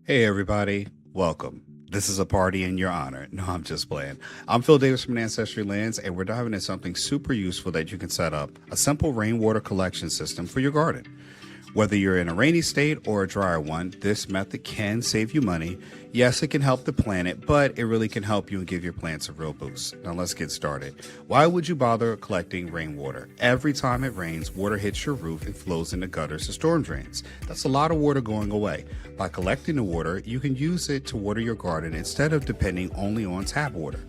Hey everybody, welcome. This is a party in your honor. No, I'm just playing. I'm Phil Davis from Ancestry Lands, and we're diving into something super useful that you can set up, a simple rainwater collection system for your garden. Whether you're in a rainy state or a drier one, this method can save you money. Yes, it can help the planet, but it really can help you and give your plants a real boost. Now let's get started. Why would you bother collecting rainwater? Every time it rains, water hits your roof and flows into gutters and storm drains. That's a lot of water going away. By collecting the water, you can use it to water your garden instead of depending only on tap water.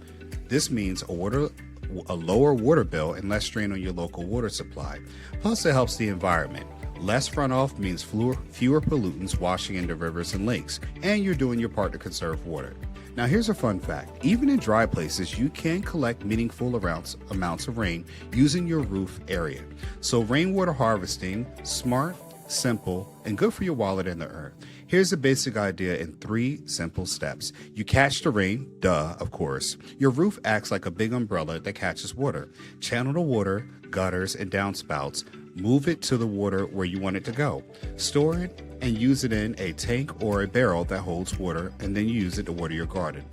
This means a lower water bill and less strain on your local water supply. Plus, it helps the environment. Less runoff means fewer pollutants washing into rivers and lakes, and you're doing your part to conserve water. Now here's a fun fact. Even in dry places, you can collect meaningful amounts of rain using your roof area. So rainwater harvesting, smart, simple, and good for your wallet and the earth. Here's the basic idea in 3 simple steps. You catch the rain, duh, of course. Your roof acts like a big umbrella that catches water. Channel the water, gutters, and downspouts. Move it to the water where you want it to go. Store it and use it in a tank or a barrel that holds water, and then you use it to water your garden.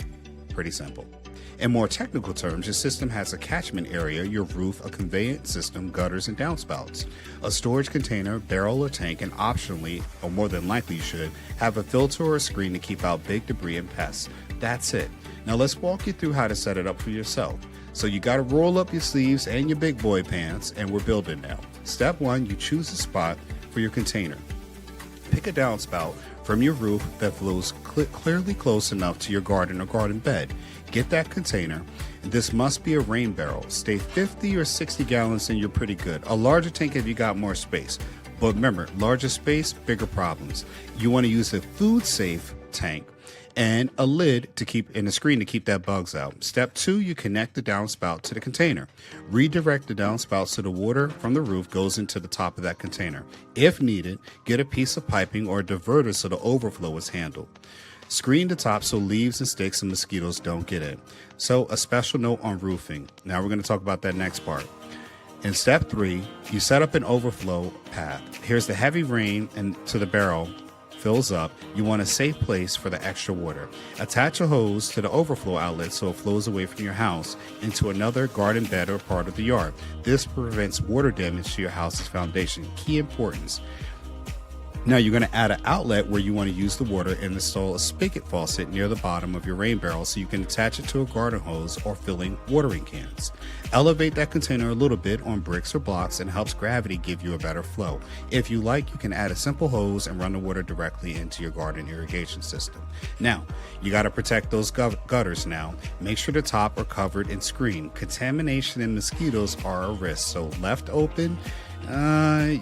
Pretty simple. In more technical terms, your system has a catchment area, your roof, a conveyance system, gutters, and downspouts. A storage container, barrel, or tank, and optionally, or more than likely you should, have a filter or a screen to keep out big debris and pests. That's it. Now let's walk you through how to set it up for yourself. So you got to roll up your sleeves and your big boy pants, and we're building now. Step 1, you choose a spot for your container. Pick a downspout from your roof that flows clearly close enough to your garden or garden bed. Get that container. This must be a rain barrel. Stay 50 or 60 gallons and you're pretty good. A larger tank if you got more space. But remember, larger space, bigger problems. You want to use a food safe tank and a lid to keep in the screen to keep that bugs out. Step 2, you connect the downspout to the container. Redirect the downspout so the water from the roof goes into the top of that container. If needed, get a piece of piping or a diverter so the overflow is handled. Screen the top so leaves and sticks and mosquitoes don't get in. So a special note on roofing. Now we're going to talk about that next part. In step 3, you set up an overflow path. Here's the heavy rain and to the barrel fills up, you want a safe place for the extra water. Attach a hose to the overflow outlet so it flows away from your house into another garden bed or part of the yard. This prevents water damage to your house's foundation. Key importance. Now you're going to add an outlet where you want to use the water and install a spigot faucet near the bottom of your rain barrel so you can attach it to a garden hose or filling watering cans. Elevate that container a little bit on bricks or blocks and helps gravity give you a better flow. If you like, you can add a simple hose and run the water directly into your garden irrigation system. Now, you got to protect those gutters now. Make sure the top are covered and screened. Contamination and mosquitoes are a risk, so left open,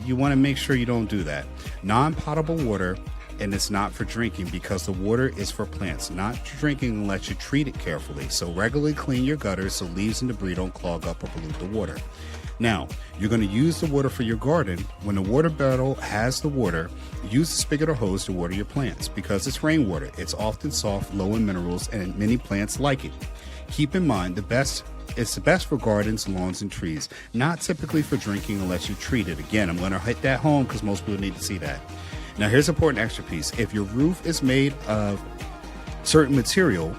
you want to make sure you don't do that. Non-potable water, and it's not for drinking because the water is for plants, not drinking unless you treat it carefully. So regularly clean your gutters so leaves and debris don't clog up or pollute the water. Now, you're going to use the water for your garden. When the water bottle has the water, use the spigot or hose to water your plants. Because it's rainwater, it's often soft, low in minerals, and many plants like it. Keep in mind, it's the best for gardens, lawns, and trees, not typically for drinking unless you treat it. Again, I'm going to hit that home because most people need to see that. Now, here's an important extra piece. If your roof is made of certain material,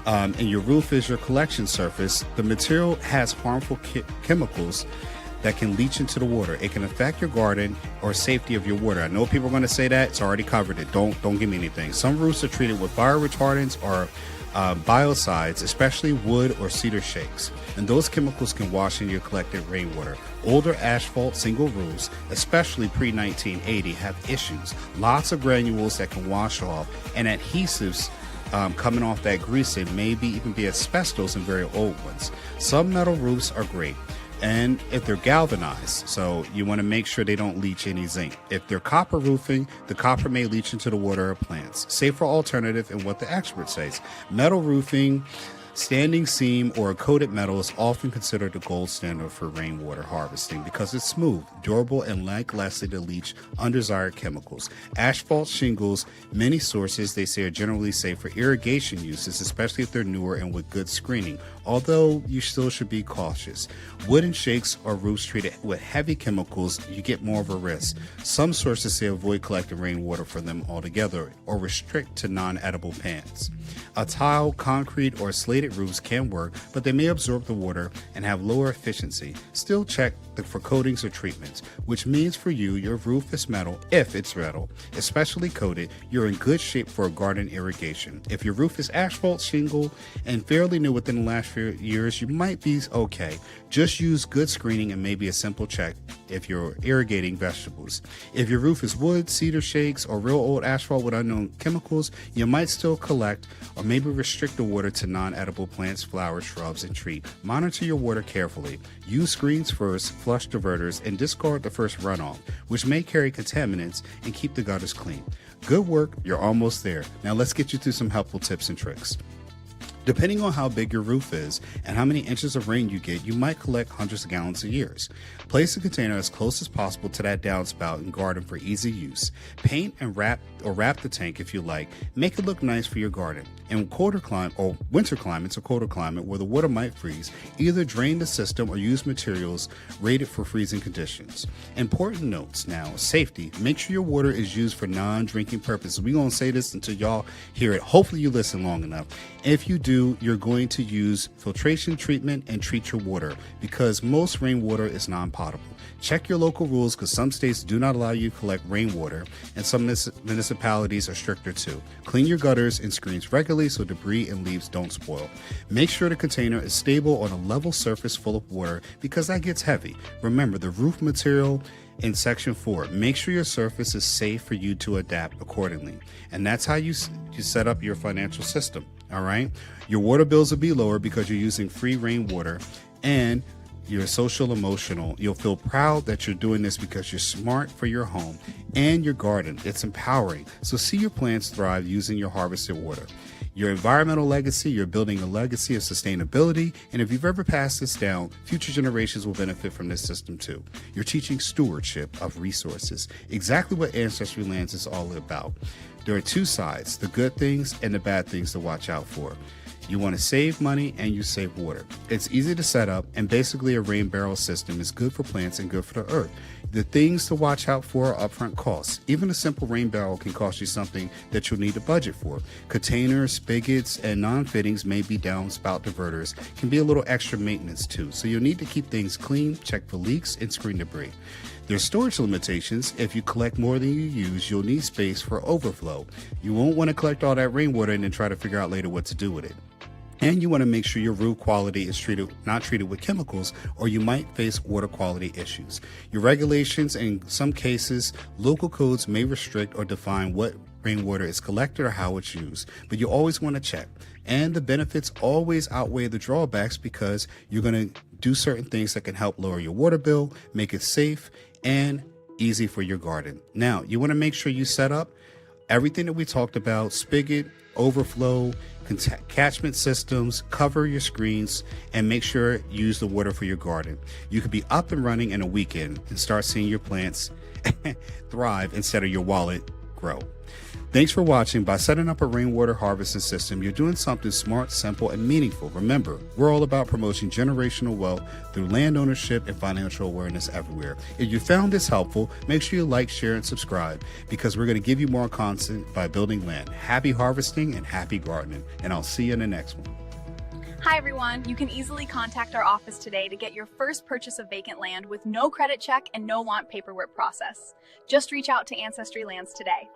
and your roof is your collection surface, the material has harmful chemicals that can leach into the water. It can affect your garden or safety of your water. I know people are going to say that. It's already covered it. Don't give me anything. Some roofs are treated with fire retardants or biocides, especially wood or cedar shakes, and those chemicals can wash in your collected rainwater. Older asphalt single roofs, especially pre-1980, have issues. Lots of granules that can wash off, and adhesives coming off that grease, and maybe even be asbestos in very old ones. Some metal roofs are great, and if they're galvanized, so you want to make sure they don't leach any zinc. If they're copper roofing, the copper may leach into the water or plants. Safer alternative and what the expert says. Metal roofing, Standing seam or coated metal is often considered the gold standard for rainwater harvesting because it's smooth, durable, and likely to leach undesired chemicals. Asphalt shingles, many sources they say are generally safe for irrigation uses, especially if they're newer and with good screening, although you still should be cautious. Wooden shakes or roofs treated with heavy chemicals, you get more of a risk. Some sources say avoid collecting rainwater from them altogether or restrict to non-edible pans. A tile, concrete, or slated roofs can work, but they may absorb the water and have lower efficiency. Still check for coatings or treatments, which means for you, your roof is metal. If it's metal, especially coated, you're in good shape for garden irrigation. If your roof is asphalt, shingle, and fairly new within the last few years, you might be okay. Just use good screening and maybe a simple check if you're irrigating vegetables. If your roof is wood, cedar shakes, or real old asphalt with unknown chemicals, you might still collect or maybe restrict the water to non-edible plants, flowers, shrubs, and trees. Monitor your water carefully. Use screens first, flush diverters, and discard the first runoff, which may carry contaminants, and keep the gutters clean. Good work, you're almost there. Now let's get you through some helpful tips and tricks. Depending on how big your roof is and how many inches of rain you get, you might collect hundreds of gallons a year. Place a container as close as possible to that downspout and garden for easy use. Paint and wrap the tank if you like. Make it look nice for your garden. In colder climate or winter climates or colder climate where the water might freeze, either drain the system or use materials rated for freezing conditions. Important notes now, safety. Make sure your water is used for non-drinking purposes. We're going to say this until y'all hear it. Hopefully you listen long enough. If you do, you're going to use filtration treatment and treat your water because most rainwater is non-potable. Check your local rules because some states do not allow you to collect rainwater and some municipalities are stricter too. Clean your gutters and screens regularly so debris and leaves don't spoil. Make sure the container is stable on a level surface full of water because that gets heavy. Remember the roof material in section 4. Make sure your surface is safe for you to adapt accordingly. And that's how you set up your financial system. All right. Your water bills will be lower because you're using free rainwater and you're social emotional. You'll feel proud that you're doing this because you're smart for your home and your garden. It's empowering. So see your plants thrive using your harvested water. Your environmental legacy, you're building a legacy of sustainability. And if you've ever passed this down, future generations will benefit from this system too. You're teaching stewardship of resources, exactly what Ancestry Lands is all about. There are two sides, the good things and the bad things to watch out for. You want to save money and you save water. It's easy to set up and basically a rain barrel system is good for plants and good for the earth. The things to watch out for are upfront costs. Even a simple rain barrel can cost you something that you'll need to budget for. Containers, spigots, and non-fittings, maybe downspout diverters, can be a little extra maintenance too. So you'll need to keep things clean, check for leaks, and screen debris. There's storage limitations. If you collect more than you use, you'll need space for overflow. You won't want to collect all that rainwater and then try to figure out later what to do with it. And you want to make sure your roof quality is not treated with chemicals, or you might face water quality issues. Your regulations, in some cases, local codes may restrict or define what rainwater is collected or how it's used, but you always want to check. And the benefits always outweigh the drawbacks because you're going to do certain things that can help lower your water bill, make it safe and easy for your garden. Now, you want to make sure you set up everything that we talked about: spigot, overflow, catchment systems, cover your screens, and make sure you use the water for your garden. You could be up and running in a weekend and start seeing your plants thrive instead of your wallet grow. Thanks for watching. By setting up a rainwater harvesting system, you're doing something smart, simple, and meaningful. Remember, we're all about promoting generational wealth through land ownership and financial awareness everywhere. If you found this helpful, make sure you like, share, and subscribe because we're going to give you more content by building land. Happy harvesting and happy gardening, and I'll see you in the next one. Hi everyone, you can easily contact our office today to get your first purchase of vacant land with no credit check and no want paperwork process. Just reach out to Ancestry Lands today.